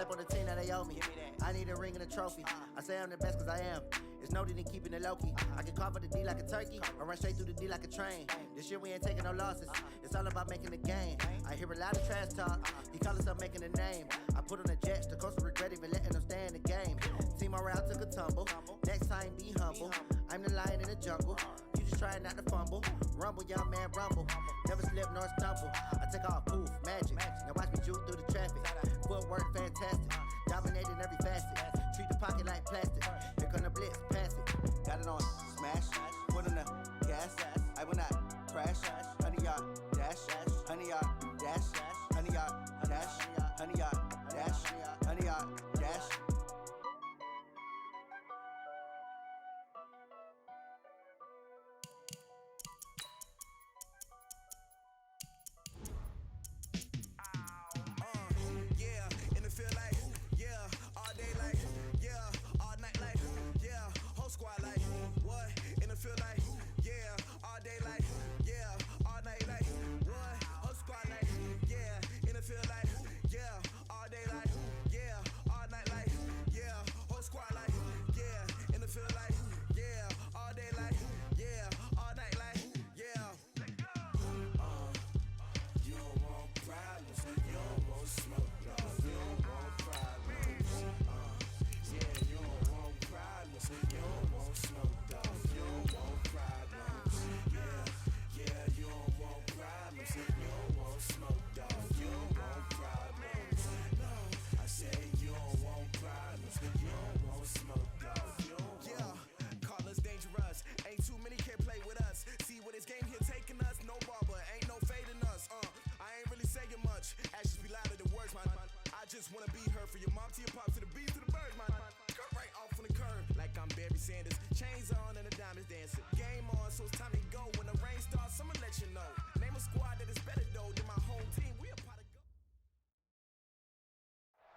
slept on the team that they owe me. I need a ring and a trophy. I say I'm the best cause I am. It's noted in keeping it low-key. I can carve up the D like a turkey, or run straight through the D like a train. This year we ain't taking no losses. It's all about making the game. I hear a lot of trash talk. He call himself making a name. I put on the Jets, the coach will regret even letting them stay in the game. Team morale took a tumble. Next time be humble. I'm the lion in the jungle. You just trying not to fumble. Rumble, young man, rumble. Never slip nor stumble. I take off, poof, magic. Now watch me juke through the traffic. Footwork fantastic. Dominating every facet. Treat the pocket like plastic. Here come the blitz, pass it. Got it on smash. Put on the gas. I will not crash. 100-yard dash. 100-yard dash. 100-yard dash. 100-yard dash. 100-yard dash.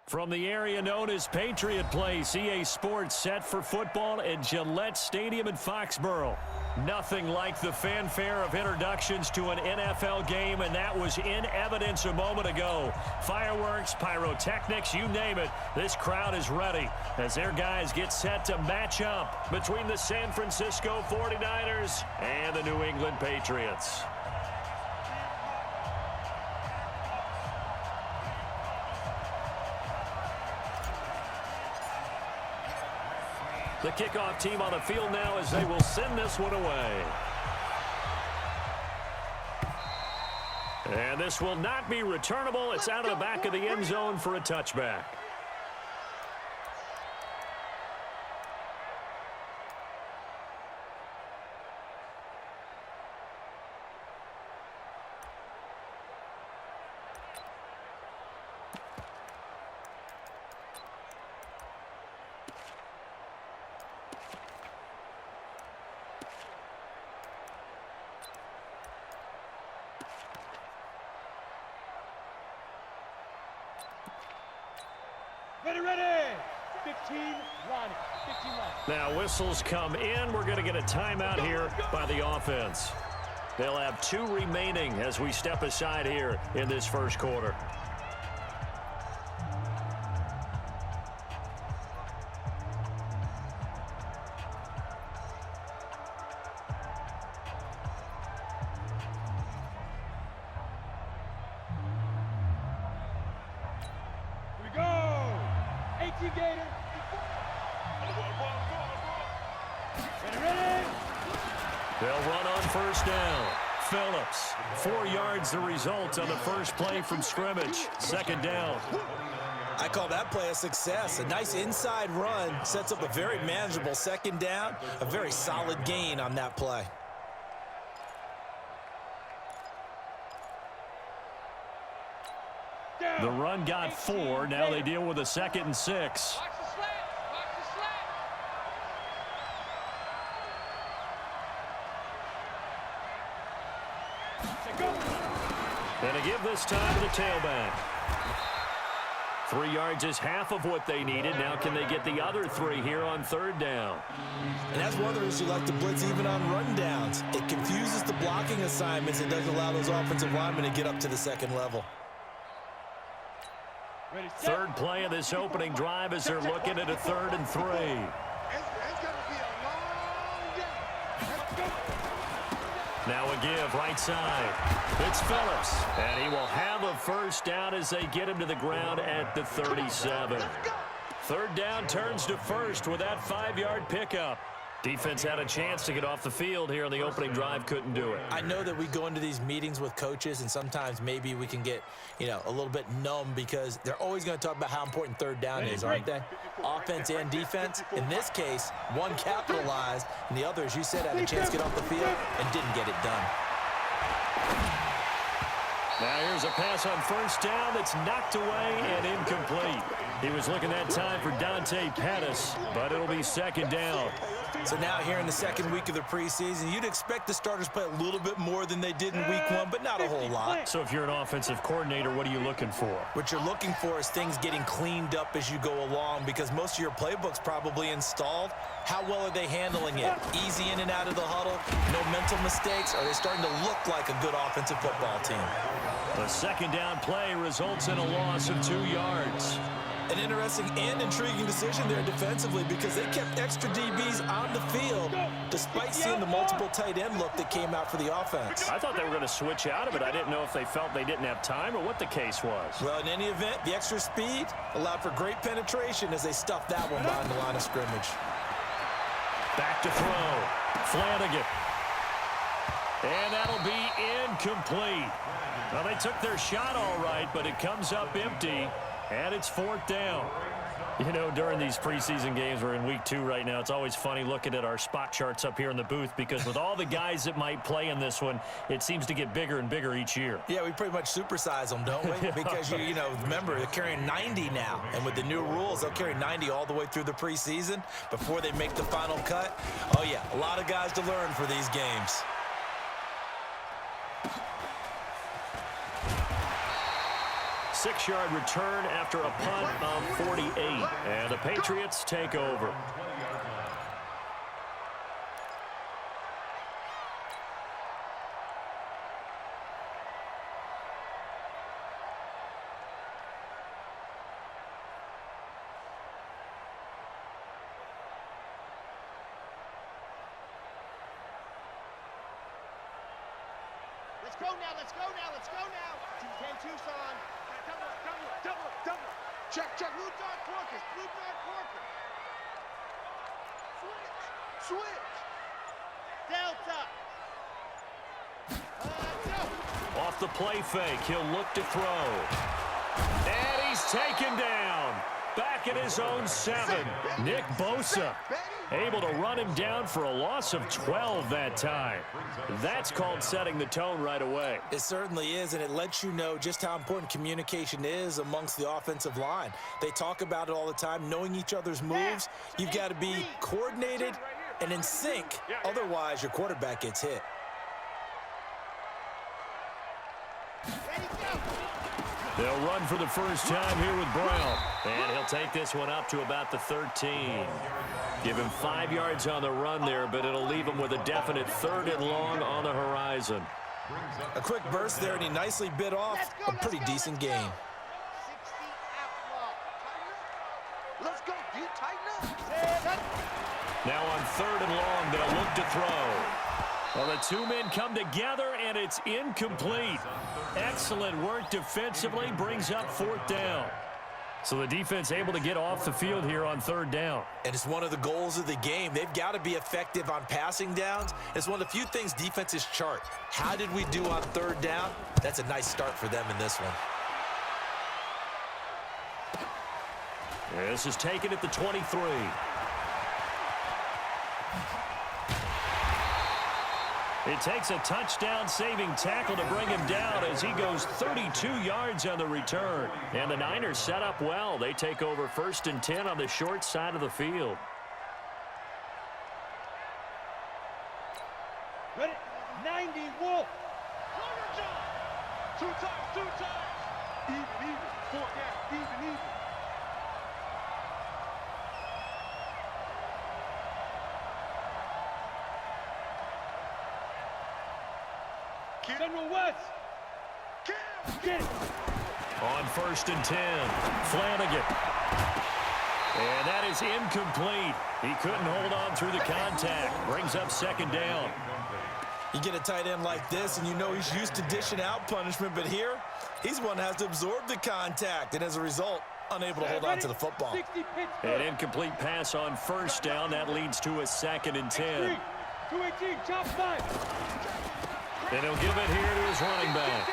From the area known as Patriot Place, EA Sports set for football at Gillette Stadium in Foxborough. Nothing like the fanfare of introductions to an NFL game, and that was in evidence a moment ago. Fireworks, pyrotechnics, you name it. This crowd is ready as their guys get set to match up between the San Francisco 49ers and the New England Patriots. The kickoff team on the field now as they will send this one away. And this will not be returnable. It's out of the back of the end zone for a touchback. Ready. 15 line. Now whistles come in. We're going to get a timeout here by the offense. They'll have 2 remaining as we step aside here in this first quarter. They'll run on first down. Phillips, 4 yards the result on the first play from scrimmage. Second down. I call that play a success. A nice inside run sets up a very manageable second down. A very solid gain on that play. The run got 4. Now they deal with a 2nd and 6. And a give this time to the tailback. 3 yards is half of what they needed. Now can they get the other 3 here on third down? And that's one of the reasons you like to blitz even on rundowns. It confuses the blocking assignments. It doesn't allow those offensive linemen to get up to the second level. Third play of this opening drive as they're looking at a 3rd and 3. It's going to be a long day. Let's go. Now a give right side. It's Phillips. And he will have a first down as they get him to the ground at the 37. 3rd down turns to first with that 5-yard pickup. Defense had a chance to get off the field here on the opening drive, couldn't do it. I know that we go into these meetings with coaches, and sometimes maybe we can get, a little bit numb because they're always going to talk about how important 3rd down is, aren't they? Offense and defense. In this case, one capitalized, and the other, as you said, had a chance to get off the field and didn't get it done. Now here's a pass on first down that's knocked away and incomplete. He was looking that time for Dante Pettis, but it'll be 2nd down. So now here in the 2nd week of the preseason, you'd expect the starters play a little bit more than they did in week 1, but not a whole lot. So if you're an offensive coordinator, what are you looking for? What you're looking for is things getting cleaned up as you go along because most of your playbook's probably installed. How well are they handling it? Easy in and out of the huddle, no mental mistakes? Are they starting to look like a good offensive football team? The 2nd down play results in a loss of 2 yards. An interesting and intriguing decision there defensively because they kept extra DBs on the field despite seeing the multiple tight end look that came out for the offense. I thought they were going to switch out of it. I didn't know if they felt they didn't have time or what the case was. Well, in any event, the extra speed allowed for great penetration as they stuffed that one behind the line of scrimmage. Back to throw. Flanagan. And that'll be incomplete. Well, they took their shot all right, but it comes up empty. And it's 4th down. During these preseason games, we're in week 2 right now. It's always funny looking at our spot charts up here in the booth because with all the guys that might play in this one, it seems to get bigger and bigger each year. Yeah, we pretty much supersize them, don't we? Because, remember, they're carrying 90 now. And with the new rules, they'll carry 90 all the way through the preseason before they make the final cut. Oh, yeah, a lot of guys to learn for these games. Six-yard return after a punt of 48. And the Patriots take over. Let's go now, let's go now, let's go now. 2-10 Tucson. Double. Check. Blue dot Corcus. Switch. Delta. Go. Off the play fake, he'll look to throw. And he's taken down. Back at his own 7. Nick Bosa able to run him down for a loss of 12 that time. That's called setting the tone right away. It certainly is, and it lets you know just how important communication is amongst the offensive line. They talk about it all the time, knowing each other's moves. You've got to be coordinated and in sync. Otherwise, your quarterback gets hit. They'll run for the first time here with Brown. And he'll take this one up to about the 13. Give him 5 yards on the run there, but it'll leave him with a definite 3rd and long on the horizon. A quick burst there, and he nicely bit off a pretty decent gain. 60 outlaw. Let's go, dude. Tighten up. Now on 3rd and long, they'll look to throw. Well, the 2 men come together, and it's incomplete. Excellent work defensively, brings up 4th down. So the defense able to get off the field here on 3rd down. And it's one of the goals of the game. They've got to be effective on passing downs. It's one of the few things defenses chart. How did we do on 3rd down? That's a nice start for them in this one. This is taken at the 23. It takes a touchdown-saving tackle to bring him down as he goes 32 yards on the return. And the Niners set up well. They take over 1st and 10 on the short side of the field. Ready? 90 Wolf. Two times. Even. 4 down. Even. General West. Get it. On 1st and 10, Flanagan. And that is incomplete. He couldn't hold on through the contact. Brings up 2nd down. You get a tight end like this, and you know he's used to dishing out punishment, but here, he's the one that has to absorb the contact, and as a result, unable to hold on to the football. An incomplete pass on 1st down. That leads to a 2nd and 10. 218, chop 5. And he'll give it here to his running back.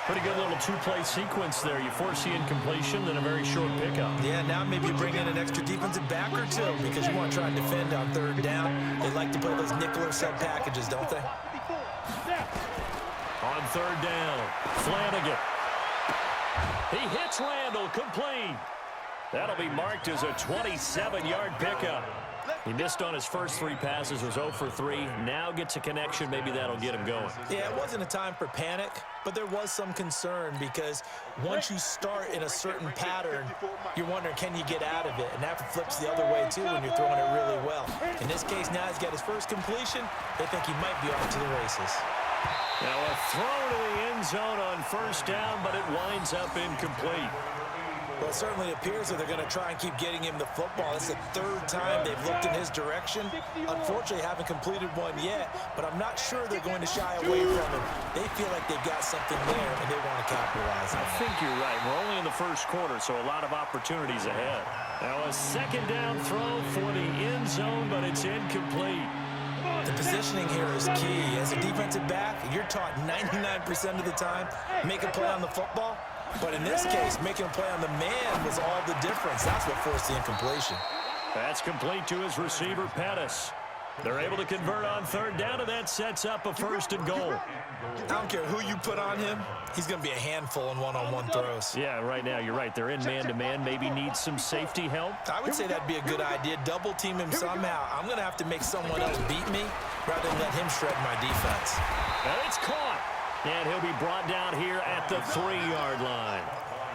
Pretty good little two-play sequence there. You force the incompletion, then a very short pickup. Yeah, now maybe you bring in an extra defensive back or two because you want to try and defend on 3rd down. They like to play those nickel or sub packages, don't they? On 3rd down, Flanagan. He hits Randall, complete. That'll be marked as a 27-yard pickup. He missed on his first 3 passes, was 0 for 3. Now gets a connection. Maybe that'll get him going. Yeah, it wasn't a time for panic, but there was some concern because once you start in a certain pattern, you're wondering, can you get out of it? And that flips the other way, too, when you're throwing it really well. In this case, now he's got his first completion. They think he might be off to the races. Now a throw to the end zone on 1st down, but it winds up incomplete. Well, it certainly appears that they're going to try and keep getting him the football. It's the 3rd time they've looked in his direction. Unfortunately, haven't completed one yet, but I'm not sure they're going to shy away from him. They feel like they've got something there, and they want to capitalize on it. I think you're right. We're only in the 1st quarter, so a lot of opportunities ahead. Now a 2nd down throw for the end zone, but it's incomplete. The positioning here is key. As a defensive back, you're taught 99% of the time, make a play on the football. But in this case, making a play on the man was all the difference. That's what forced the incompletion. That's complete to his receiver, Pettis. They're able to convert on 3rd down, and that sets up a 1st and goal. I don't care who you put on him. He's going to be a handful in one-on-one throws. Yeah, right now, you're right. They're in man-to-man. Maybe needs some safety help. I would say that'd be a good idea. Double team him somehow. I'm going to have to make someone else beat me rather than let him shred my defense. And it's caught. And he'll be brought down here at the 3-yard line.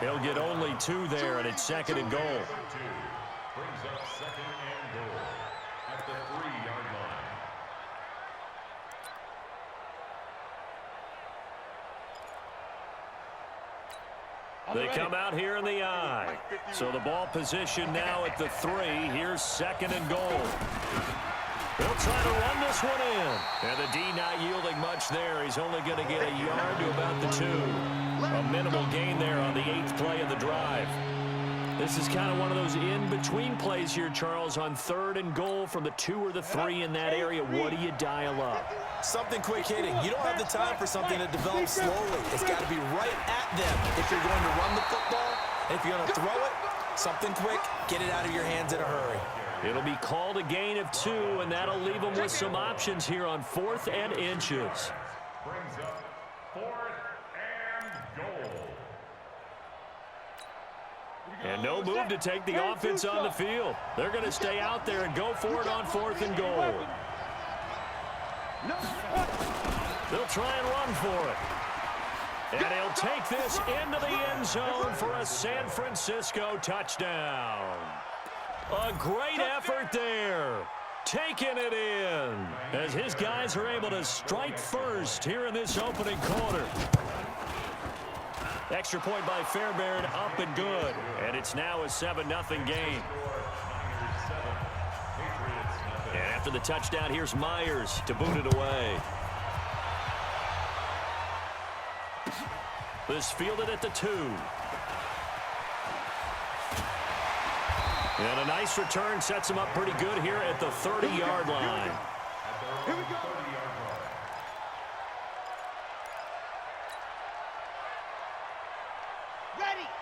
He'll get only 2 there, and it's 2nd and goal. Brings up 2nd and goal at the 3-yard line. They come out here in the I. So the ball position now at the 3. Here's 2nd and goal. They'll try to run this one in. And the D not yielding much there. He's only going to get a yard to about the 2. A minimal gain there on the 8th play of the drive. This is kind of one of those in-between plays here, Charles, on 3rd and goal from the 2 or the 3 in that area. What do you dial up? Something quick hitting. You don't have the time for something that develops slowly. It's got to be right at them if you're going to run the football. And if you're going to throw it, something quick, get it out of your hands in a hurry. It'll be called a gain of 2, and that'll leave them with some options here on 4th and inches. Brings up 4th and goal. And no move to take the offense on the field. They're going to stay out there and go for it on 4th and goal. They'll try and run for it. And he'll take this into the end zone for a San Francisco touchdown. A great effort there. Taking it in as his guys are able to strike first here in this opening quarter. Extra point by Fairbairn, up and good. And it's now a 7-0 game. And after the touchdown, here's Myers to boot it away. This fielded at the 2. And a nice return sets him up pretty good here at the 30-yard line. Here we go.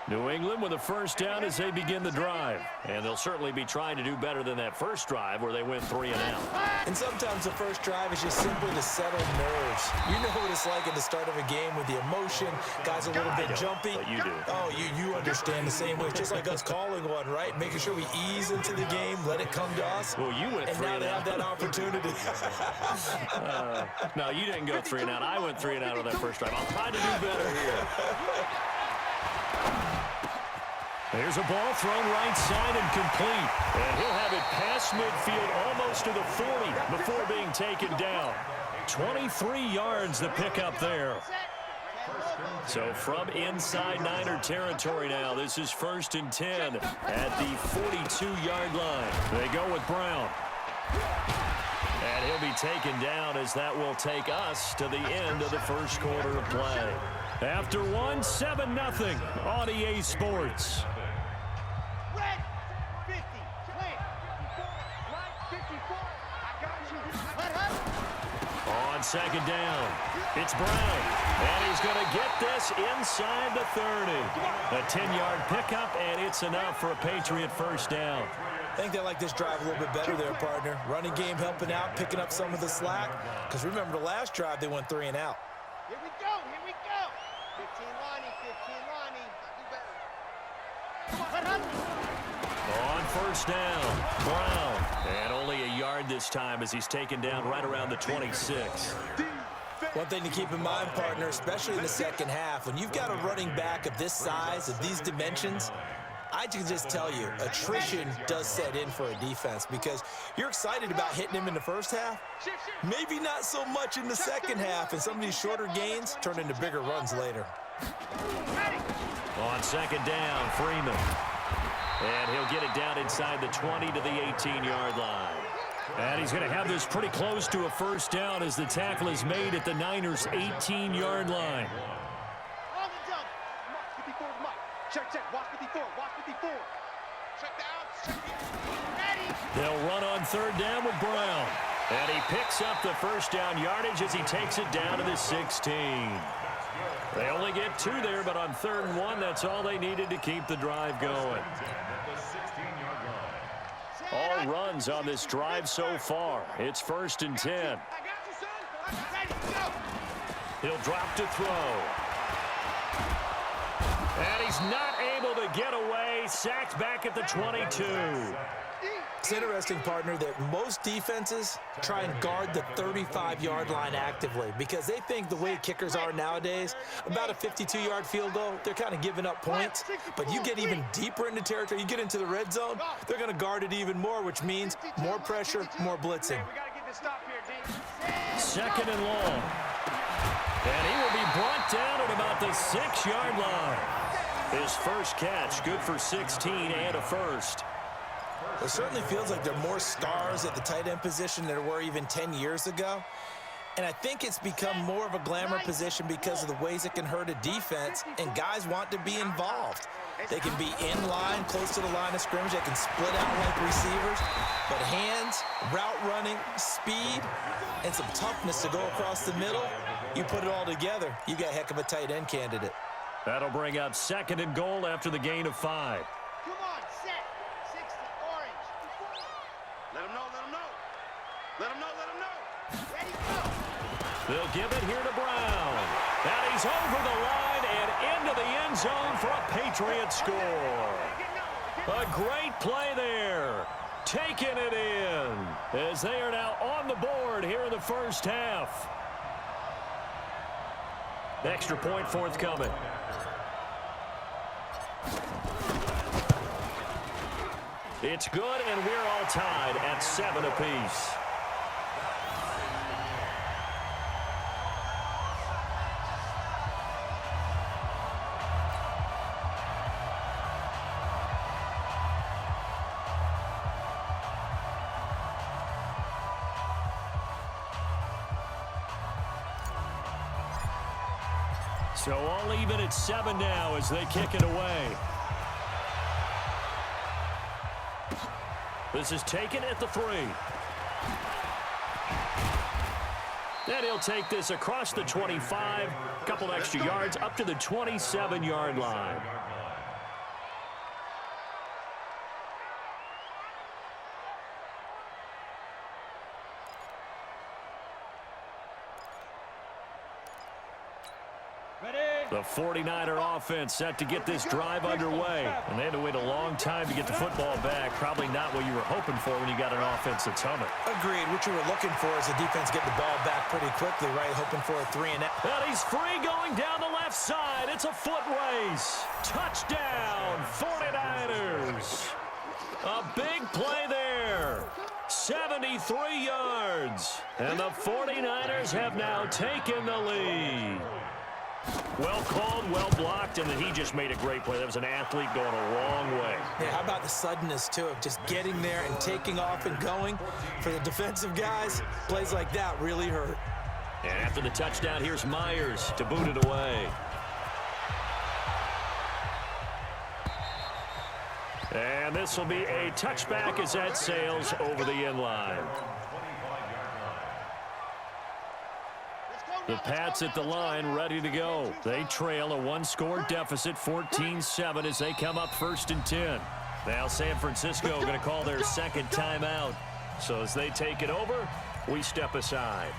New England with a 1st down as they begin the drive. And they'll certainly be trying to do better than that first drive where they went 3 and out. And sometimes the first drive is just simply to settle nerves. You know what it's like at the start of a game with the emotion. Guys a little bit jumpy. But you do. Oh, you understand the same way. It's just like us calling one, right? Making sure we ease into the game, let it come to us. Well, you went 3 and now and they out. have that opportunity. No, you didn't go 3 and out. I went 3 and out on that first drive. I'll try to do better here. There's a ball thrown right side and complete. And he'll have it past midfield almost to the 40 before being taken down. 23 yards the pickup there. So from inside Niner territory now, this is 1st and 10 at the 42-yard line. They go with Brown. And he'll be taken down as that will take us to the end of the first quarter of play. After one, 7-0 on EA Sports. Red 50, clear. Line 54, I got you. On 2nd down, it's Brown. And he's going to get this inside the 30. A 10-yard pickup, and it's enough for a Patriot first down. I think they like this drive a little bit better there, partner. Running game helping out, picking up some of the slack. Because remember, the last drive, they went 3 and out. Here we go, here we go. 15 Lonnie, 15 Lonnie. On 1st down, Brown. And only a yard this time as he's taken down right around the 26. One thing to keep in mind, partner, especially in the second half, when you've got a running back of this size, of these dimensions, I can just tell you, attrition does set in for a defense because you're excited about hitting him in the first half. Maybe not so much in the second half, and some of these shorter gains turn into bigger runs later. On 2nd down, Freeman. And he'll get it down inside the 20 to the 18-yard line. And he's going to have this pretty close to a first down as the tackle is made at the Niners' 18-yard line. On the dump. Mark 54 is Mike. Check, walk 54, walk 54. Check down, ready. They'll run on 3rd down with Brown. And he picks up the first down yardage as he takes it down to the 16. They only get 2 there, but on 3rd and 1, that's all they needed to keep the drive going. All runs on this drive so far. It's 1st and 10. I got you, son. Ready, go. He'll drop to throw. And he's not able to get away. Sacked back at the 22. It's interesting, partner, that most defenses try and guard the 35-yard line actively because they think the way kickers are nowadays, about a 52-yard field goal, they're kind of giving up points. But you get even deeper into territory, you get into the red zone, they're going to guard it even more, which means more pressure, more blitzing. We got to get this stop here, D. 2nd and long. And he will be brought down at about the 6-yard line. His first catch, good for 16 and a first. It certainly feels like there are more stars at the tight end position than there were even 10 years ago. And I think it's become more of a glamour position because of the ways it can hurt a defense, and guys want to be involved. They can be in line, close to the line of scrimmage. They can split out like receivers. But hands, route running, speed, and some toughness to go across the middle, you put it all together, you got a heck of a tight end candidate. That'll bring up 2nd and goal after the gain of 5. Come on, set. 60, orange. Let him know, let him know. Let him know, let him know. Ready, go. They'll give it here to Brown. And he's over the line and into the end zone for a Patriot score. A great play there. Taking it in as they are now on the board here in the first half. Extra point forthcoming. It's good, and we're all tied at 7 apiece. So all even at 7 now as they kick it away. This is taken at the 3. Then he'll take this across the 25, a couple extra yards up to the 27-yard line. The 49er offense set to get this drive underway. And they had to wait a long time to get the football back. Probably not what you were hoping for when you got an offense that's humming. Agreed. What you were looking for is the defense get the ball back pretty quickly, right? Hoping for a 3 and out. And he's free going down the left side. It's a foot race. Touchdown, 49ers. A big play there. 73 yards. And the 49ers have now taken the lead. Well called, well blocked, and then he just made a great play. That was an athlete going a long way. Yeah, how about the suddenness, too, of just getting there and taking off and going? For the defensive guys, plays like that really hurt. And after the touchdown, here's Myers to boot it away. And this will be a touchback as that sails over the end line. The Pats at the line, ready to go. They trail a one-score deficit, 14-7, as they come up 1st and 10. Now San Francisco going to call their second timeout. So as they take it over, we step aside.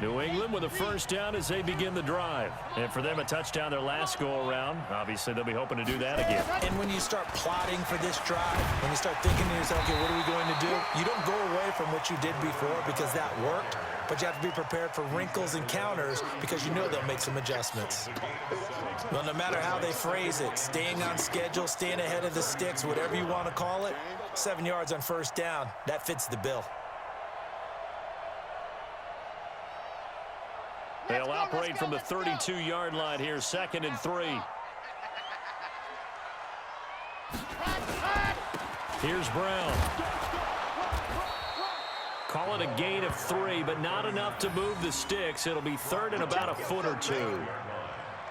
New England with a first down as they begin the drive. And for them, a touchdown their last go-around. Obviously, they'll be hoping to do that again. And when you start plotting for this drive, when you start thinking to yourself, okay, what are we going to do? You don't go away from what you did before because that worked, but you have to be prepared for wrinkles and counters because you know they'll make some adjustments. Well, no matter how they phrase it, staying on schedule, staying ahead of the sticks, whatever you want to call it, 7 yards on first down, that fits the bill. They'll operate from the 32-yard line here, 2nd and 3. Here's Brown. Call it a gain of 3, but not enough to move the sticks. It'll be 3rd and about a foot or 2.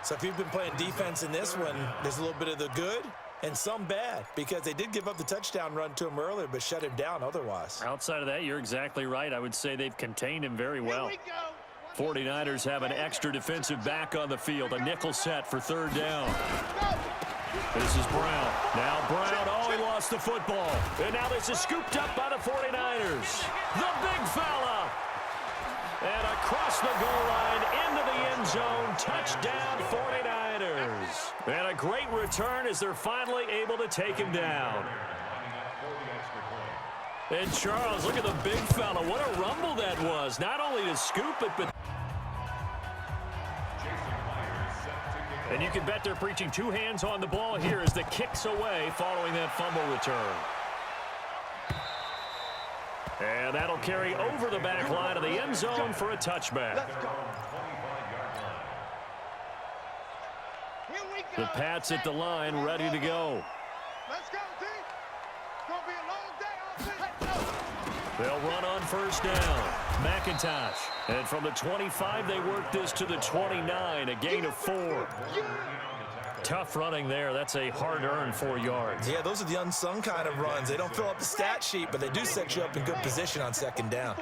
So if you've been playing defense in this one, there's a little bit of the good and some bad because they did give up the touchdown run to him earlier but shut him down otherwise. Outside of that, you're exactly right. I would say they've contained him very well. 49ers have an extra defensive back on the field. A nickel set for 3rd down. This is Brown. Now Brown, oh, he lost the football. And now this is scooped up by the 49ers. The big fella. And across the goal line into the end zone. Touchdown 49ers. And a great return as they're finally able to take him down. And Charles, look at the big fella. What a rumble that was. Not only to scoop it, but... And you can bet they're preaching 2 hands on the ball here as the kick's away following that fumble return. And that'll carry over the back line of the end zone for a touchback. The Pats at the line, ready to go. Let's go, D. It's going to be a long day. They'll run on first down. McIntosh. And from the 25, they work this to the 29, a gain of 4. Tough running there. That's a hard-earned 4 yards. Yeah, those are the unsung kind of runs. They don't fill up the stat sheet, but they do set you up in good position on 2nd down.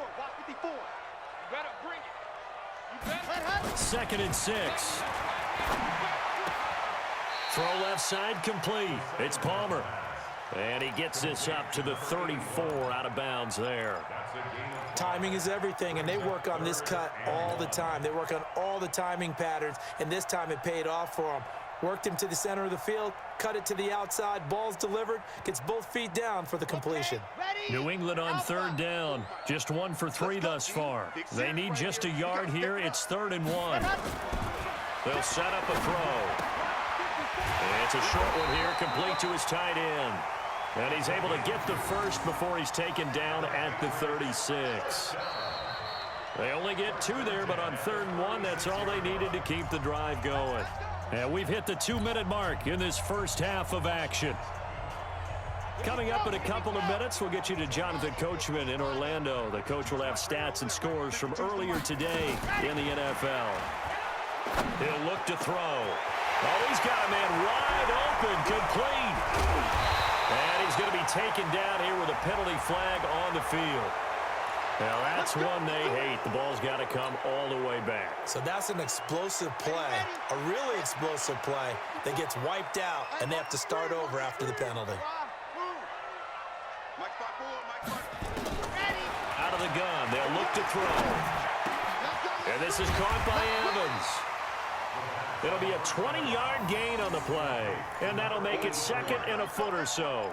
2nd and 6. Throw left side complete. It's Palmer. And he gets this up to the 34 out of bounds there. Timing is everything, and they work on this cut all the time. They work on all the timing patterns, and this time it paid off for them. Worked him to the center of the field, cut it to the outside, ball's delivered, gets both feet down for the completion. New England on 3rd down. Just 1 for 3 thus far. They need just a yard here. It's 3rd and 1. They'll set up a throw. It's a short one here, complete to his tight end. And he's able to get the first before he's taken down at the 36. They only get 2 there, but on 3rd and 1, that's all they needed to keep the drive going. And we've hit the 2-minute mark in this first half of action. Coming up in a couple of minutes, we'll get you to Jonathan Coachman in Orlando. The coach will have stats and scores from earlier today in the NFL. He'll look to throw. Oh, he's got a man wide open, complete. And he's going to be taken down here with a penalty flag on the field. Now, that's one they hate. The ball's got to come all the way back. So that's an explosive play, a really explosive play that gets wiped out, and they have to start over after the penalty. Out of the gun, they'll look to throw. And this is caught by Evans. It'll be a 20-yard gain on the play, and that'll make it 2nd and a foot or so.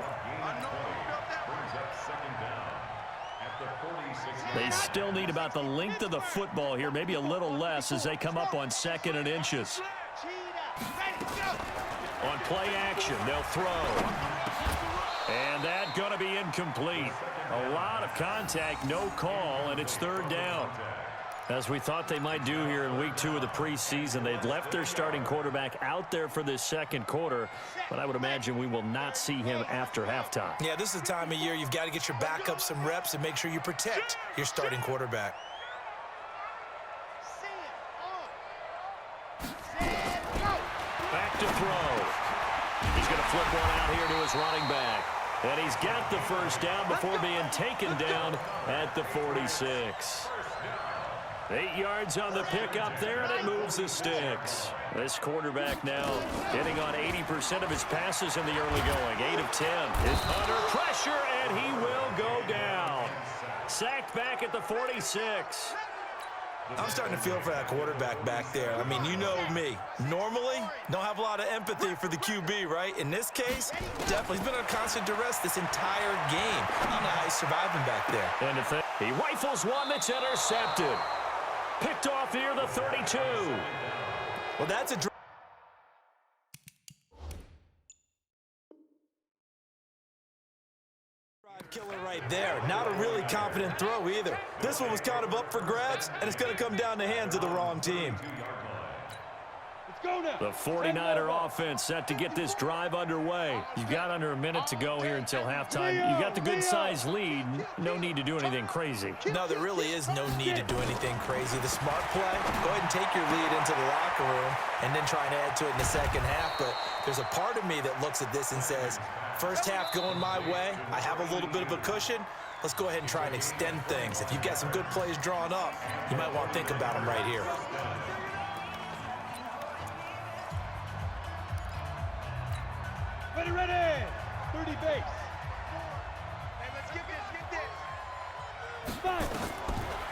They still need about the length of the football here, maybe a little less as they come up on 2nd and inches. On play action, they'll throw. And that's going to to be incomplete. A lot of contact, no call, and it's third down. As we thought they might do here in week 2 of the preseason, they've left their starting quarterback out there for this second quarter, but I would imagine we will not see him after halftime. Yeah, this is the time of year you've got to get your backup some reps and make sure you protect your starting quarterback. Back to throw. He's going to flip one out here to his running back. And he's got the first down before being taken down at the 46. 8 yards on the pickup there, and it moves the sticks. This quarterback now hitting on 80% of his passes in the early going. 8 of 10 is under pressure, and he will go down. Sacked back at the 46. I'm starting to feel for that quarterback back there. I mean, you know me. Normally, don't have a lot of empathy for the QB, right? In this case, definitely. He's been under constant duress this entire game. I don't know how he's surviving back there. And he rifles one that's intercepted. Picked off near the 32. Well, that's a killer right there. Not a really confident throw either. This one was kind of up for grabs, and it's going to come down the hands of the wrong team. The 49er offense set to get this drive underway. You've got under a minute to go here until halftime. You got the good-sized lead. No need to do anything crazy. No, there really is no need to do anything crazy. The smart play, go ahead and take your lead into the locker room and then try and add to it in the second half. But there's a part of me that looks at this and says, first half going my way, I have a little bit of a cushion. Let's go ahead and try and extend things. If you've got some good plays drawn up, you might want to think about them right here. Ready. 30 base. Hey, let's get this.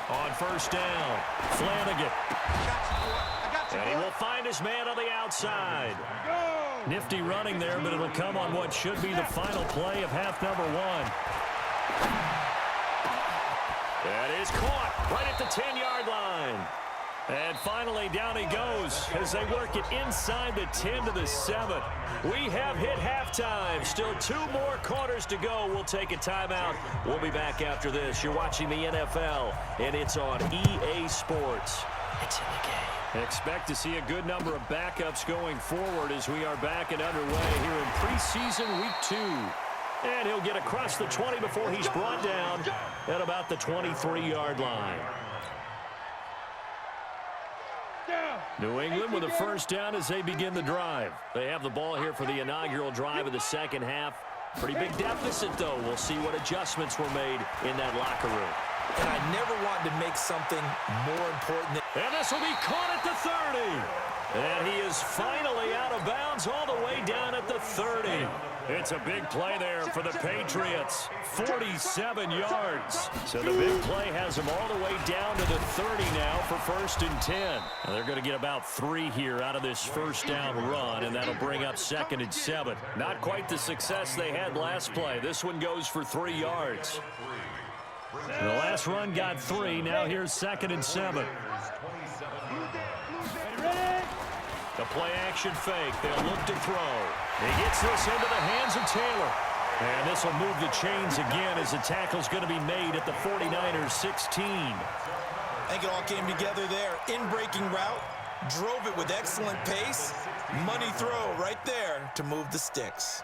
On first down, Flanagan. I got you. And he will find his man on the outside. Go. Nifty running there, but it'll come on what should be the final play of half number 1. That is caught right at the 10-yard line. And finally, down he goes as they work it inside the 10 to the 7. We have hit halftime. Still 2 more quarters to go. We'll take a timeout. We'll be back after this. You're watching the NFL, and it's on EA Sports. It's in the game. Expect to see a good number of backups going forward as we are back and underway here in preseason week 2. And he'll get across the 20 before he's brought down at about the 23-yard line. New England with a first down as they begin the drive. They have the ball here for the inaugural drive of the second half. Pretty big deficit, though. We'll see what adjustments were made in that locker room. And I never wanted to make something more important than... And this will be caught at the 30. And he is finally out of bounds all the way down at the 30. It's a big play there for the Patriots. 47 yards. So the big play has them all the way down to the 30 now for first and 10. And they're going to get about 3 here out of this first down run, and that'll bring up second and 7. Not quite the success they had last play. This one goes for 3 yards. And the last run got 3. Now here's second and 7. The play-action fake. They'll look to throw. He gets this into the hands of Taylor. And this will move the chains again as the tackle's going to be made at the 49ers 16. I think it all came together there. In-breaking route, drove it with excellent pace. Money throw right there to move the sticks.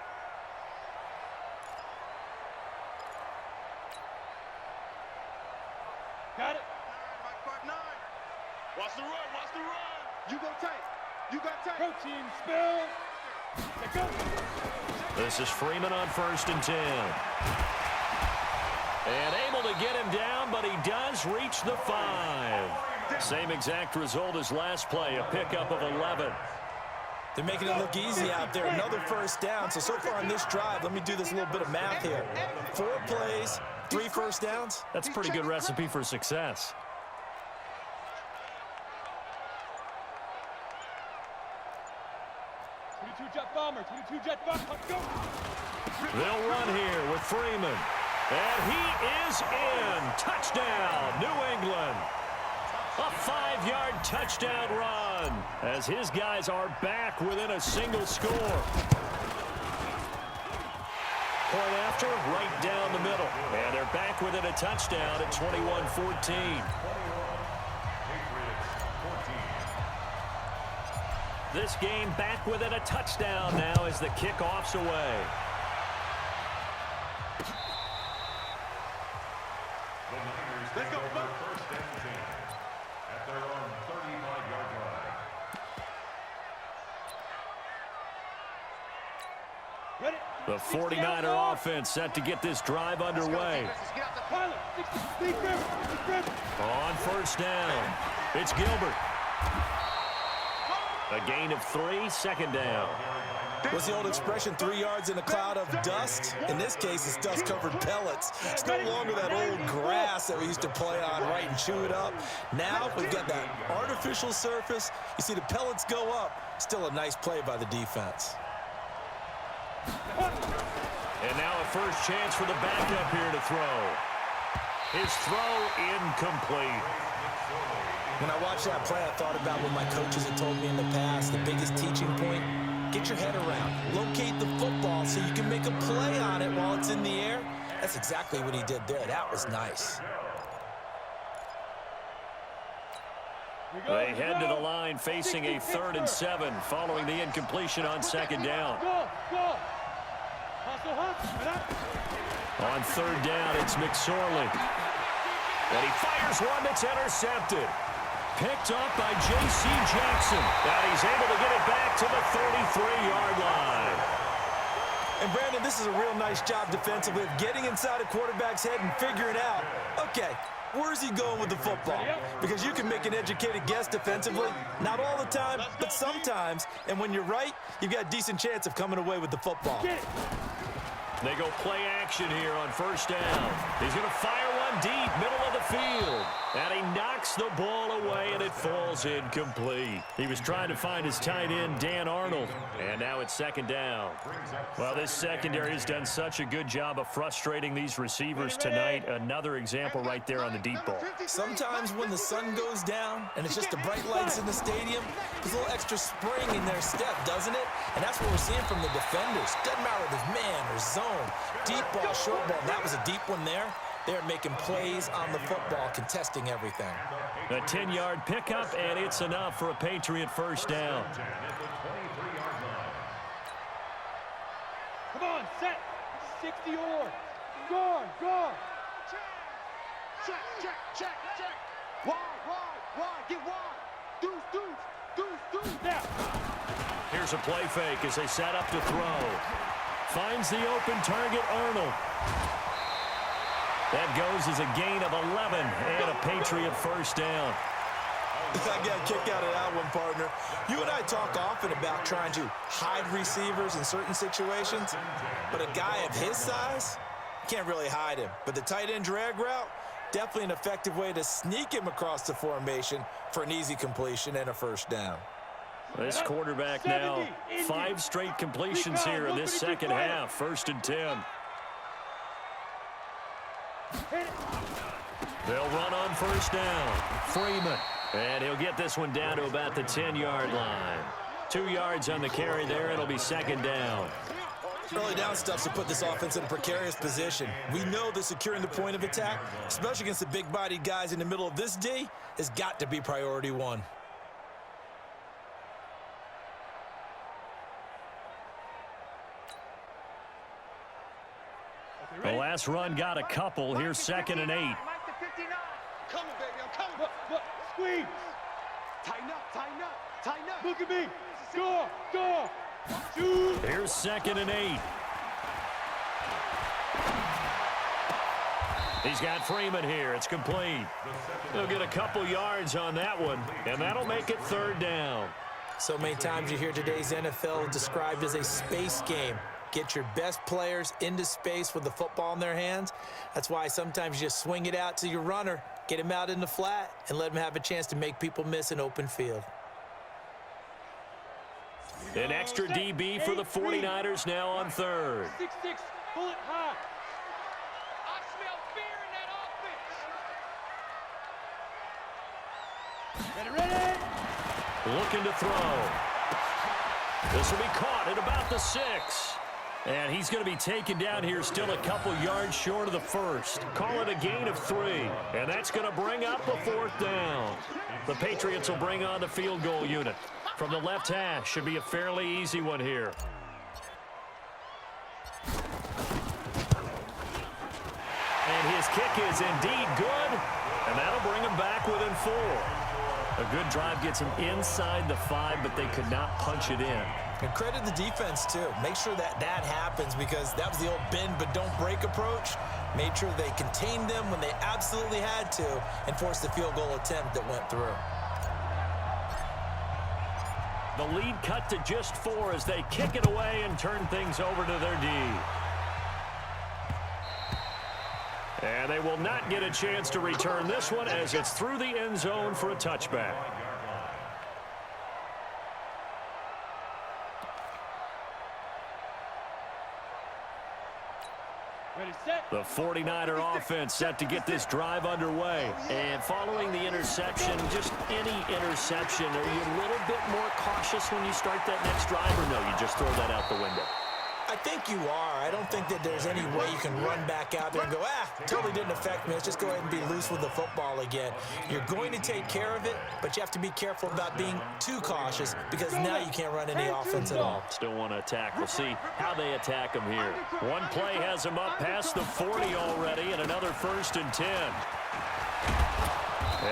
Got it. 9. Watch the run. You go tight. Protein spill. Let's go. This is Freeman on first and 10. And able to get him down, but he does reach the 5. Same exact result as last play, a pickup of 11. They're making it look easy out there. Another first down. So far on this drive, let me do this little bit of math here. 4 plays, 3 first downs. That's a pretty good recipe for success. Let's go. They'll run here with Freeman. And he is in. Touchdown, New England. A 5-yard touchdown run as his guys are back within a single score. Point after, right down the middle. And they're back within a touchdown at 21-14. This game back within a touchdown now as the kickoff's away. The Niners take over first and 10 at their own 35-yard line. The 49er offense set to get this drive underway. On first down, it's Gilbert. A gain of 3, second down. What's the old expression, 3 yards in a cloud of dust? In this case, it's dust-covered pellets. It's no longer that old grass that we used to play on, right, and chew it up. Now we've got that artificial surface. You see the pellets go up. Still a nice play by the defense. And now a first chance for the backup here to throw. His throw incomplete. When I watched that play, I thought about what my coaches had told me in the past. The biggest teaching point, get your head around. Locate the football so you can make a play on it while it's in the air. That's exactly what he did there. That was nice. They head to the line facing a 3rd and 7 following the incompletion on second down. On third down, it's McSorley. And he fires one that's intercepted. Picked up by J.C. Jackson. And he's able to get it back to the 33-yard line. And, Brandon, this is a real nice job defensively of getting inside a quarterback's head and figuring out, okay, where's he going with the football? Because you can make an educated guess defensively. Not all the time, but sometimes. And when you're right, you've got a decent chance of coming away with the football. They go play action here on first down. He's going to fire one deep, middle of the field. And he knocks the ball away, and it falls incomplete. He was trying to find his tight end, Dan Arnold. And now it's second down. Well, this secondary has done such a good job of frustrating these receivers tonight. Another example right there on the deep ball. Sometimes when the sun goes down and it's just the bright lights in the stadium, there's a little extra spring in their step, doesn't it? And that's what we're seeing from the defenders. Doesn't matter if it's man or zone. Deep ball, short ball. That was a deep one there. They're making plays on the football, contesting everything. A 10-yard pickup, and it's enough for a Patriot first down. Come on, set. 60 or. Guard. Check. Wide. Get wide. Deuce. Now. Here's a play fake as they set up to throw. Finds the open target, Arnold. That goes as a gain of 11 and a Patriot first down. I got a kick out of that one, partner. You and I talk often about trying to hide receivers in certain situations, but a guy of his size, can't really hide him. But the tight end drag route, definitely an effective way to sneak him across the formation for an easy completion and a first down. This quarterback now, 5 straight completions here in this second half. 1st and 10. They'll run on first down. Freeman. And he'll get this one down to about the 10-yard line. 2 yards on the carry there. It'll be second down. Early down stuff to put this offense in a precarious position. We know that securing the point of attack, especially against the big-bodied guys in the middle of this D, has got to be priority 1. The last run got a couple. Here's 2nd and 8. I'm coming, baby. I'm coming. Look. Squeeze. Tighten up. Look at me. Go. Shoot. Here's 2nd and 8. He's got Freeman here. It's complete. He'll get a couple yards on that one, and that'll make it 3rd down. So many times you hear today's NFL described as a space game. Get your best players into space with the football in their hands. That's why sometimes you just swing it out to your runner, get him out in the flat, and let him have a chance to make people miss an open field. An extra DB for the 49ers now on 3rd. 6-6, pull it high. I smell fear in that offense. Ready. Looking to throw. This will be caught at about the 6. And he's going to be taken down here still a couple yards short of the first. Call it a gain of 3. And that's going to bring up a 4th down. The Patriots will bring on the field goal unit. From the left hash, should be a fairly easy one here. And his kick is indeed good. And that'll bring him back within 4. A good drive gets him inside the 5, but they could not punch it in. And credit the defense, too. Make sure that happens, because that was the old bend but don't break approach. Made sure they contained them when they absolutely had to and forced the field goal attempt that went through. The lead cut to just 4 as they kick it away and turn things over to their D. And they will not get a chance to return this one as it's through the end zone for a touchback. The 49er offense set to get this drive underway. And following the interception, just any interception, are you a little bit more cautious when you start that next drive, or no, you just throw that out the window? I think you are. I don't think that there's any way you can run back out there and go, totally didn't affect me. Let's just go ahead and be loose with the football again. You're going to take care of it, but you have to be careful about being too cautious, because now you can't run any offense at all. Still want to attack. We'll see how they attack him here. One play has him up past the 40 already, and another 1st and 10.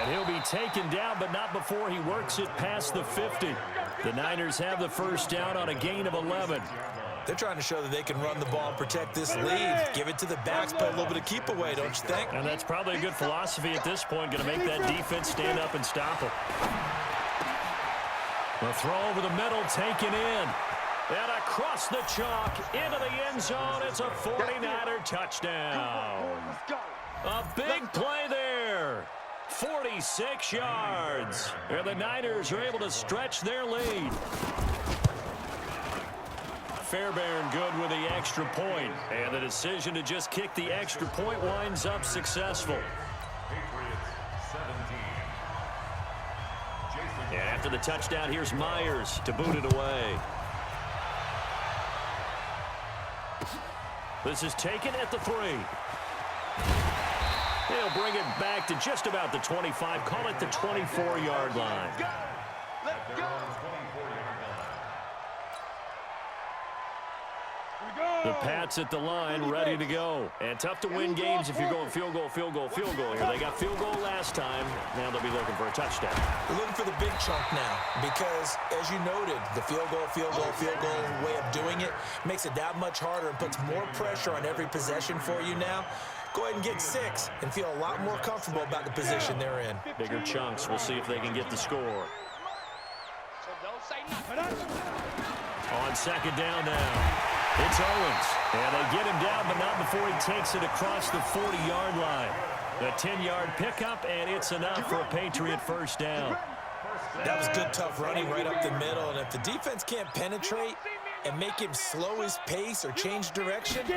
And he'll be taken down, but not before he works it past the 50. The Niners have the 1st down on a gain of 11. They're trying to show that they can run the ball and protect this lead. Give it to the backs, play a little bit of keep away, don't you think? And that's probably a good philosophy at this point. Going to make that defense stand up and stop him. The throw over the middle, taken in. And across the chalk, into the end zone. It's a 49er touchdown. A big play there. 46 yards. And the Niners are able to stretch their lead. Fairbairn good with the extra point. And the decision to just kick the extra point winds up successful. And after the touchdown, here's Myers to boot it away. This is taken at the 3. They'll bring it back to just about the 25. Call it the 24-yard line. Let's go. The Pats at the line, ready to go. And tough to win games if you're going field goal here. They got field goal last time. Now they'll be looking for a touchdown. They're looking for the big chunk now, because, as you noted, the field goal way of doing it makes it that much harder and puts more pressure on every possession for you now. Go ahead and get 6 and feel a lot more comfortable about the position they're in. Bigger chunks. We'll see if they can get the score. So don't say nothing. On 2nd down now. It's Owens, and they get him down, but not before he takes it across the 40-yard line. The 10-yard pickup, and it's enough for a Patriot 1st down. That was good, tough running right up the middle, and if the defense can't penetrate and make him slow his pace or change direction,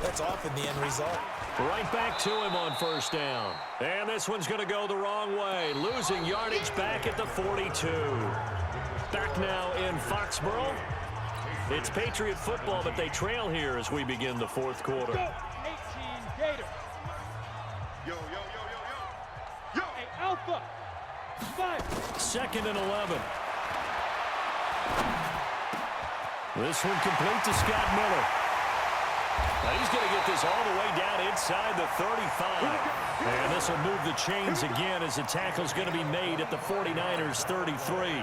that's often the end result. Right back to him on 1st down. And this one's going to go the wrong way, losing yardage back at the 42. Back now in Foxborough. It's Patriot football, but they trail here as we begin the 4th quarter. 18 Gators. Yo. Hey, Alpha. 5. 2nd and 11. This one complete to Scott Miller. Now he's going to get this all the way down inside the 35. And this will move the chains again as the tackle's going to be made at the 49ers 33.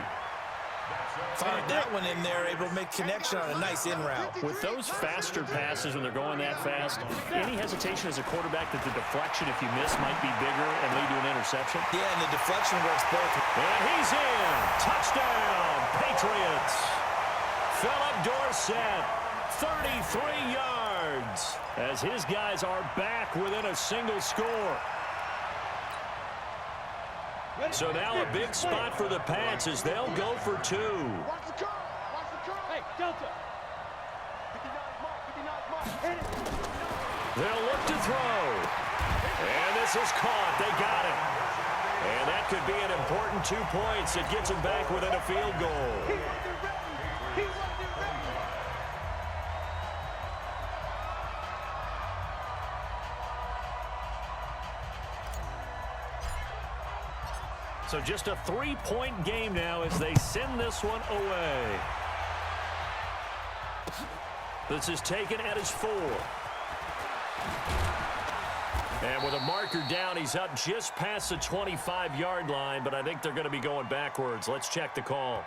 Fired that one in there, able to make connection on a nice in route. With those faster passes when they're going that fast, any hesitation as a quarterback that the deflection, if you miss, might be bigger and lead to an interception? Yeah, and the deflection works both. And he's in. Touchdown, Patriots. Philip Dorsett, 33 yards, as his guys are back within a single score. So now a big spot for the Pats as they'll go for 2. Watch the curve. Hey, Delta. 59 mark. They'll look to throw. And this is caught. They got it. And that could be an important 2 points. It gets them back within a field goal. So just a 3-point game now as they send this one away. This is taken at his 4. And with a marker down, he's up just past the 25-yard line, but I think they're going to be going backwards. Let's check the call.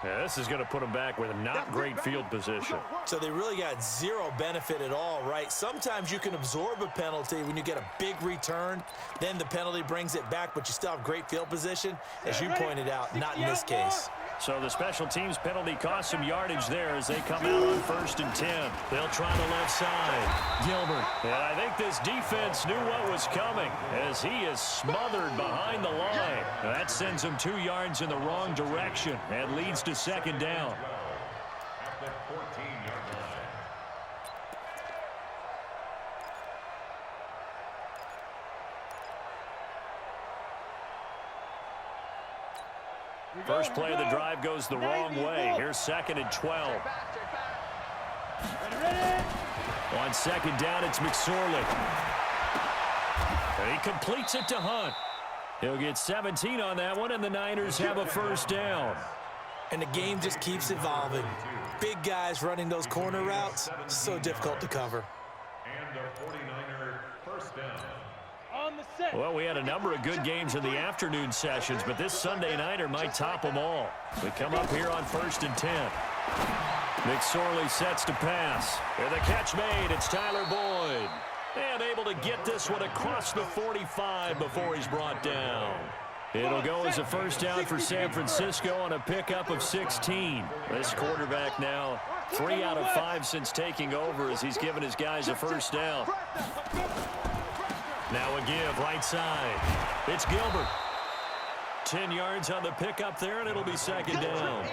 Yeah, this is going to put him back with a not great field position. So they really got zero benefit at all, right? Sometimes you can absorb a penalty when you get a big return. Then the penalty brings it back, but you still have great field position. As you pointed out, not in this case. So the special teams penalty costs some yardage there as they come out on 1st and 10. They'll try the left side. Gilbert. And I think this defense knew what was coming as he is smothered behind the line. That sends him 2 yards in the wrong direction and leads to 2nd down. At the 14-yard line. First play of the drive goes the wrong way. Here's 2nd and 12. On 2nd down, it's McSorley. And he completes it to Hunt. He'll get 17 on that one, and the Niners have a 1st down. And the game just keeps evolving. Big guys running those corner routes, so difficult to cover. And a 49er 1st down. Well, we had a number of good games in the afternoon sessions, but this Sunday nighter might top them all. We come up here on 1st and 10. McSorley sets to pass. And the catch made. It's Tyler Boyd. And able to get this one across the 45 before he's brought down. It'll go as a 1st down for San Francisco on a pickup of 16. This quarterback now 3 out of 5 since taking over as he's given his guys a 1st down. Now a give right side. It's Gilbert. 10 yards on the pickup there, and it'll be 2nd down.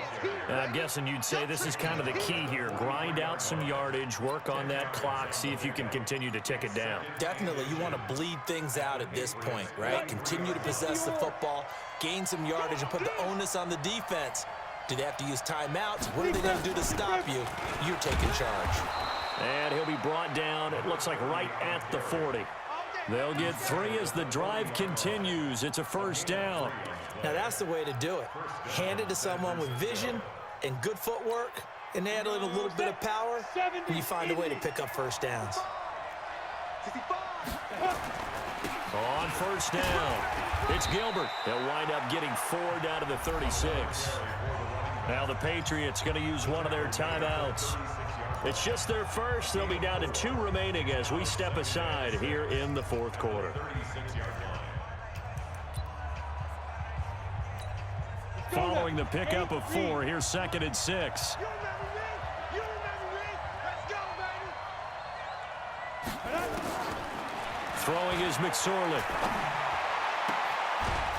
I'm guessing you'd say this is kind of the key here. Grind out some yardage, work on that clock, see if you can continue to tick it down. Definitely, you want to bleed things out at this point, right? Continue to possess the football, gain some yardage, and put the onus on the defense. Do they have to use timeouts? What are they going to do to stop you? You're taking charge. And he'll be brought down, it looks like right at the 40. They'll get 3 as the drive continues. It's a 1st down. Now that's the way to do it. Hand it to someone with vision and good footwork and handle it a little bit of power, and you find a way to pick up 1st downs. On 1st down, it's Gilbert. They'll wind up getting 4 down to the 36. Now the Patriots going to use one of their timeouts. It's just their first. They'll be down to 2 remaining as we step aside here in the 4th quarter. Following the pickup of 4, here's 2nd and 6. Throwing is McSorley.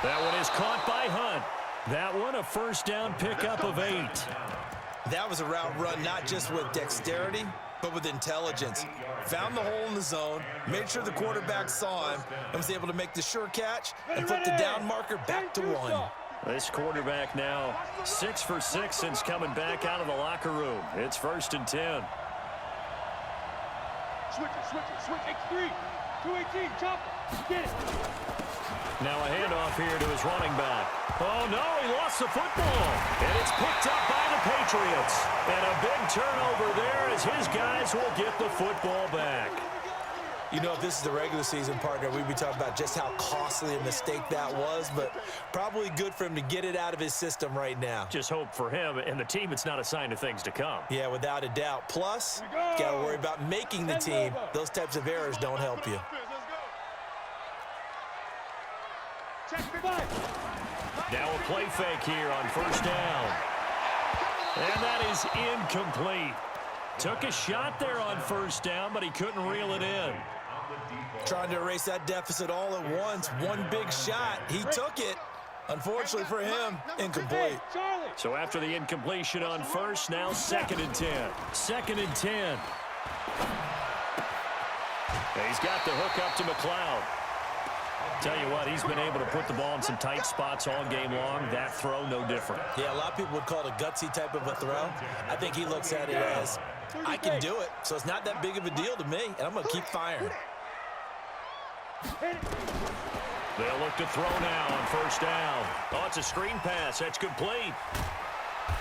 That one is caught by Hunt. That one a 1st down pickup of 8. That was a route run not just with dexterity, but with intelligence. Found the hole in the zone, made sure the quarterback saw him, and was able to make the sure catch and flip the down marker back to 1. This quarterback now 6 for 6 since coming back out of the locker room. It's 1st and 10. Switch X3, 218, chop it, get it. Now a handoff here to his running back. Oh, no, he lost the football. And it's picked up by the Patriots. And a big turnover there as his guys will get the football back. You know, if this is the regular season, partner, we'd be talking about just how costly a mistake that was, but probably good for him to get it out of his system right now. Just hope for him and the team it's not a sign of things to come. Yeah, without a doubt. Plus, you got to worry about making the team. Those types of errors don't help you. Now a play fake here on 1st down. And that is incomplete. Took a shot there on 1st down, but he couldn't reel it in. Trying to erase that deficit all at once. One big shot. He took it. Unfortunately for him, incomplete. So after the incompletion on 1st, now 2nd and 10. 2nd and 10. And he's got the hook up to McLeod. Tell you what, he's been able to put the ball in some tight spots all game long. That throw, no different. Yeah, a lot of people would call it a gutsy type of a throw. I think he looks at it as, I can do it, so it's not that big of a deal to me, and I'm going to keep firing. They'll look to throw now on first down. Oh, it's a screen pass. That's complete.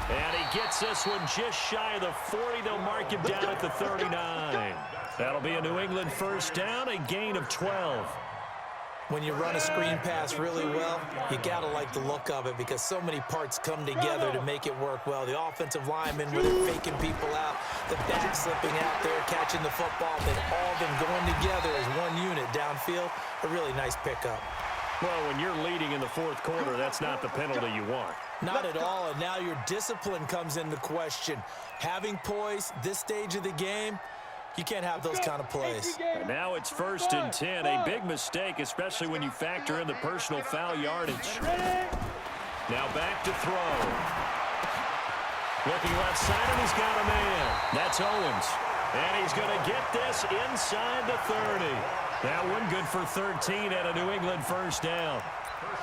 And he gets this one just shy of the 40. They'll mark him down at the 39. That'll be a New England first down, a gain of 12. When you run a screen pass really well, you got to like the look of it because so many parts come together to make it work well. The offensive linemen, where they're faking people out, the back slipping out there, catching the football, they've all been going together as one unit downfield. A really nice pickup. Well, when you're leading in the fourth quarter, that's not the penalty you want. Not at all, and now your discipline comes into question. Having poise this stage of the game, you can't have those kind of plays. And now it's 1st and 10. A big mistake, especially when you factor in the personal foul yardage. Now back to throw. Looking left side, and he's got a man. That's Owens. And he's going to get this inside the 30. That one good for 13 at a New England first down.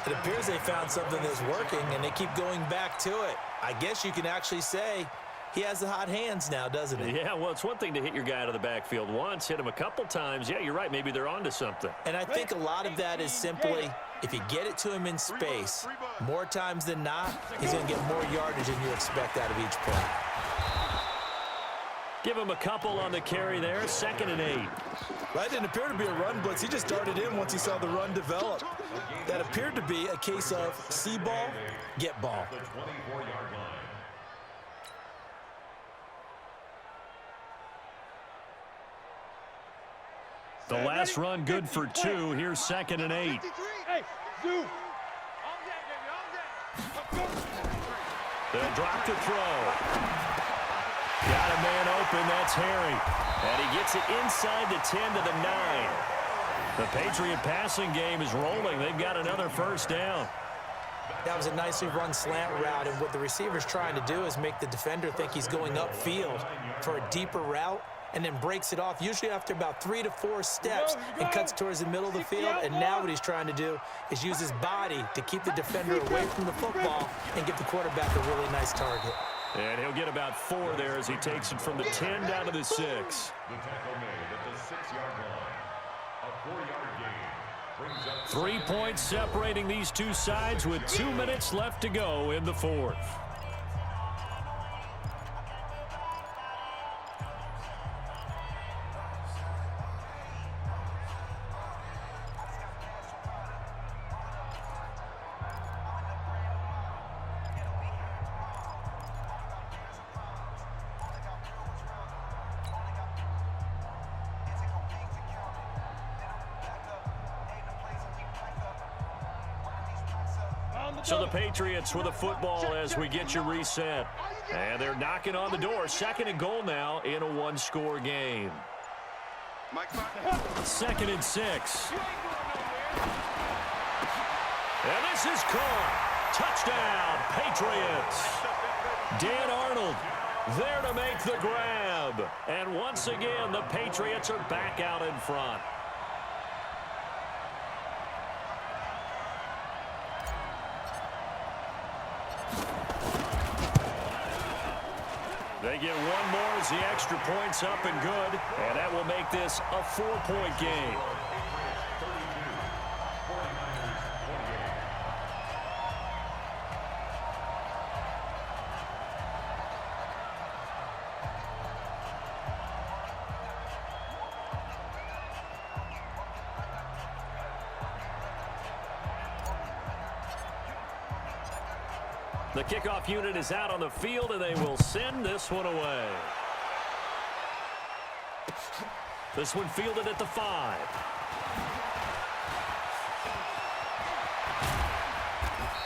It appears they found something that's working, and they keep going back to it. I guess you can actually say he has the hot hands now, doesn't he? Yeah, well, it's one thing to hit your guy out of the backfield once, hit him a couple times. Yeah, you're right. Maybe they're onto something. And I think a lot of that is simply if you get it to him in space, more times than not, he's going to get more yardage than you expect out of each play. Give him a couple on the carry there. 2nd and 8. That didn't appear to be a run blitz. He just darted in once he saw the run develop. That appeared to be a case of see ball, get ball. The last run good for 2. Here's 2nd and 8. Hey, Zoo. They'll drop to throw. Got a man open. That's Harry. And he gets it inside the 10 to the 9. The Patriot passing game is rolling. They've got another first down. That was a nicely run slant route, and what the receiver's trying to do is make the defender think he's going upfield for a deeper route, and then breaks it off, usually after about 3 to 4 steps, and cuts towards the middle of the field. And now what he's trying to do is use his body to keep the defender away from the football and give the quarterback a really nice target. And he'll get about 4 there as he takes it from the 10 down to the 6. The tackle made at the 6-yard line. A 4-yard gain brings up 3 points separating these two sides with 2 minutes left to go in the fourth. So the Patriots with a football as we get you reset. And they're knocking on the door. 2nd and goal now in a 1-score game. 2nd and 6. And this is caught. Touchdown, Patriots. Dan Arnold there to make the grab. And once again, the Patriots are back out in front. They get one more as the extra point's up and good. And that will make this a 4-point game. The kickoff unit is out on the field, and they will send this one away. This one fielded at the 5.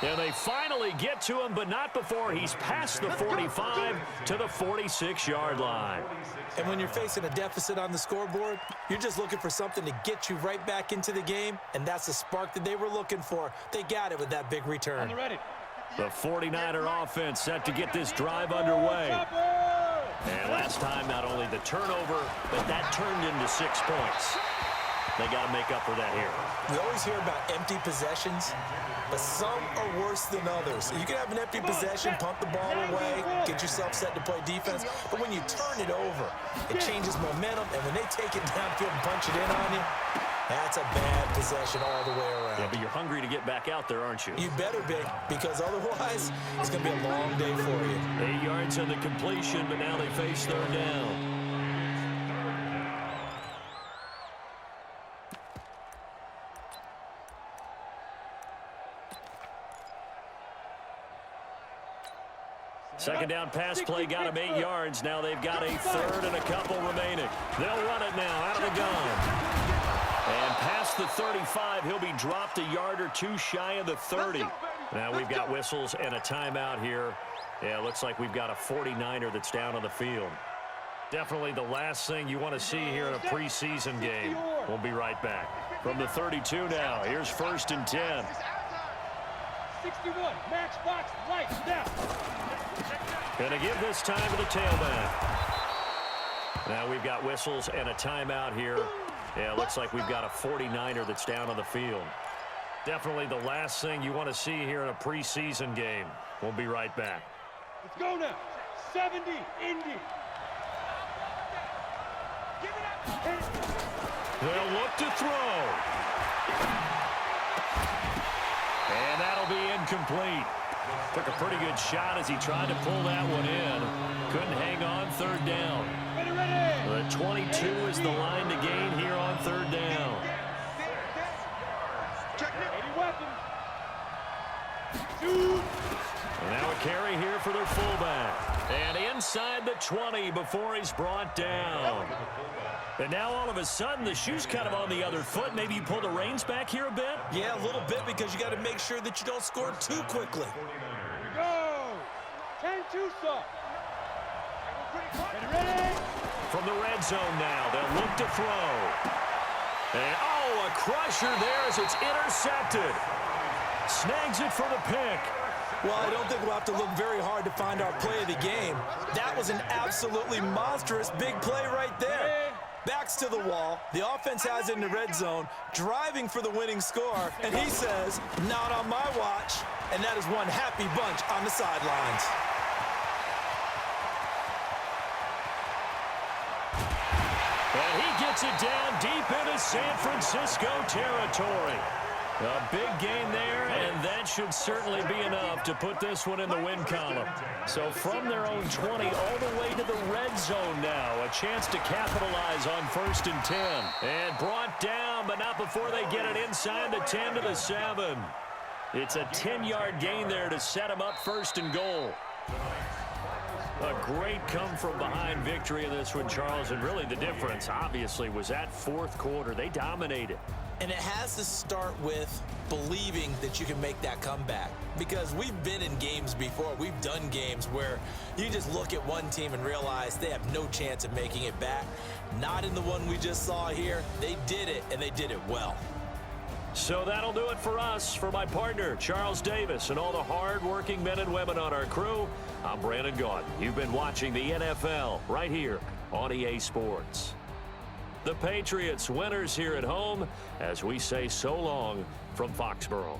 And they finally get to him, but not before he's past the 45 to the 46-yard line. And when you're facing a deficit on the scoreboard, you're just looking for something to get you right back into the game, and that's the spark that they were looking for. They got it with that big return. The 49er offense set to get this drive underway. And last time, not only the turnover, but that turned into 6 points. They got to make up for that here. We always hear about empty possessions, but some are worse than others. You can have an empty possession, pump the ball away, get yourself set to play defense, but when you turn it over, it changes momentum, and when they take it downfield and punch it in on you, That's a bad possession all the way around. Yeah, but you're hungry to get back out there, aren't you? You better be, because otherwise it's going to be a long day for you. 8 yards on the completion, but now they face third down. Second down pass play got him 8 yards. Now they've got a third and a couple remaining. They'll run it now out of the gun. And past the 35, he'll be dropped a yard or two shy of the 30. Now we've got whistles and a timeout here. Yeah, it looks like we've got a 49er that's down on the field. Definitely the last thing you want to see here in a preseason game. We'll be right back. From the 32 now, here's 1st and 10. 61, max box, lights, now. Going to give this time to the tailback. Now we've got whistles and a timeout here. Yeah, it looks like we've got a 49er that's down on the field. Definitely the last thing you want to see here in a preseason game. We'll be right back. Let's go now. 70, Indy. They'll look to throw. And that'll be incomplete. Took a pretty good shot as he tried to pull that one in. Couldn't hang on 3rd down. The 22 is the line to gain here on 3rd down. And now a carry here for their fullback. And inside the 20 before he's brought down. And now all of a sudden the shoe's kind of on the other foot. Maybe you pull the reins back here a bit? Yeah, a little bit, because you got to make sure that you don't score too quickly. Go! 10 Tucson. Ready? From the red zone now, they'll look to throw. And oh, a crusher there as it's intercepted. Snags it for the pick. Well, I don't think we'll have to look very hard to find our play of the game. That was an absolutely monstrous big play right there. Backs to the wall. The offense has it in the red zone, driving for the winning score, and he says, not on my watch. And that is one happy bunch on the sidelines. And he gets it down deep into San Francisco territory. A big gain there, and that should certainly be enough to put this one in the win column. So from their own 20 all the way to the red zone now, a chance to capitalize on 1st and 10. And brought down, but not before they get it inside the 10 to the 7. It's a 10-yard gain there to set them up 1st and goal. A great come-from-behind victory in this one, Charles, and really the difference, obviously, was that 4th quarter. They dominated. And it has to start with believing that you can make that comeback. Because we've been in games before. We've done games where you just look at one team and realize they have no chance of making it back. Not in the one we just saw here. They did it, and they did it well. So that'll do it for us. For my partner, Charles Davis, and all the hard-working men and women on our crew, I'm Brandon Gaudin. You've been watching the NFL right here on EA Sports. The Patriots winners here at home as we say so long from Foxborough.